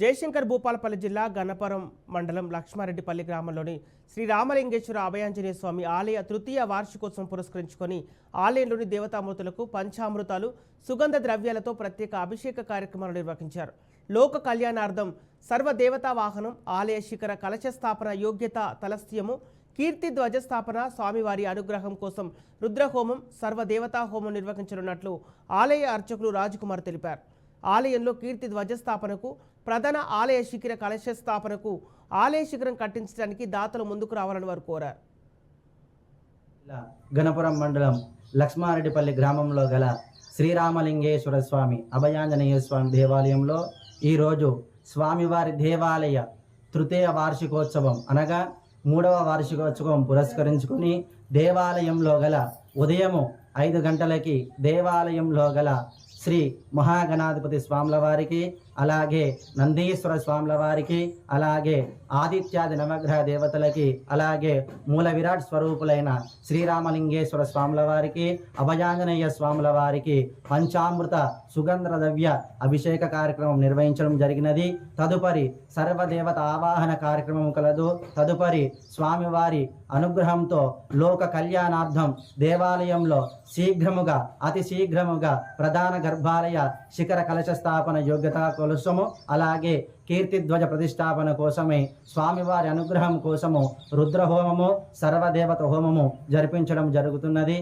జయశంకర్ భూపాలపల్లి జిల్లా గన్నపురం మండలం లక్ష్మారెడ్డిపల్లి గ్రామంలోని శ్రీ రామలింగేశ్వర అభయాంజనేయ స్వామి ఆలయ తృతీయ వార్షికోత్సవం పురస్కరించుకొని ఆలయంలోని దేవతామూర్తులకు పంచామృతాలు సుగంధ ద్రవ్యాలతో ప్రత్యేక అభిషేక కార్యక్రమాలు నిర్వహించారు. లోక కళ్యాణార్థం సర్వదేవతా వాహనం, ఆలయ శిఖర కలశ స్థాపన, యోగ్యత తలస్యము, కీర్తి ధ్వజస్థాపన, స్వామివారి అనుగ్రహం కోసం రుద్రహోమం, సర్వదేవతా హోమం నిర్వహించనున్నట్లు ఆలయ అర్చకులు రాజకుమార్ తెలిపారు. ఆలయంలో కీర్తి ధ్వజస్థాపనకు, ప్రధాన ఆలయ శిఖర కలశ స్థాపనకు, ఆలయ శిఖరం కట్టించడానికి దాతలు ముందుకు రావాలని వారు కోరారు. గణపురం మండలం లక్ష్మారెడ్డిపల్లి గ్రామంలో గల శ్రీరామలింగేశ్వర స్వామి అభయాంజనేయ స్వామి దేవాలయంలో ఈరోజు స్వామివారి దేవాలయ తృతీయ వార్షికోత్సవం అనగా 3వ వార్షికోత్సవం పురస్కరించుకుని దేవాలయంలో గల ఉదయము 5 గంటలకి దేవాలయంలో గల శ్రీ మహాగణాధిపతి స్వాముల వారికి, అలాగే నందీశ్వర స్వాముల వారికి, అలాగే ఆదిత్యాది నవగ్రహ దేవతలకి, అలాగే మూల విరాట్ స్వరూపులైన శ్రీరామలింగేశ్వర స్వాముల వారికి, అభయాంజనేయ స్వాముల వారికి పంచామృత సుగంధ ద్రవ్య అభిషేక కార్యక్రమం నిర్వహించడం జరిగినది. తదుపరి సర్వదేవత ఆవాహన కార్యక్రమం కలదు. తదుపరి స్వామివారి అనుగ్రహంతో లోక కళ్యాణార్థం దేవాలయంలో శీఘ్రముగా, అతి శీఘ్రముగా ప్రధాన గర్భాలయ శిఖర కలశ స్థాపన యోగ్యత కోసము, అలాగే కీర్తిధ్వజ ప్రతిష్టాపన కోసమే స్వామివారి అనుగ్రహం కోసము రుద్రహోమము, సర్వదేవత హోమము జరిపించడం జరుగుతున్నది.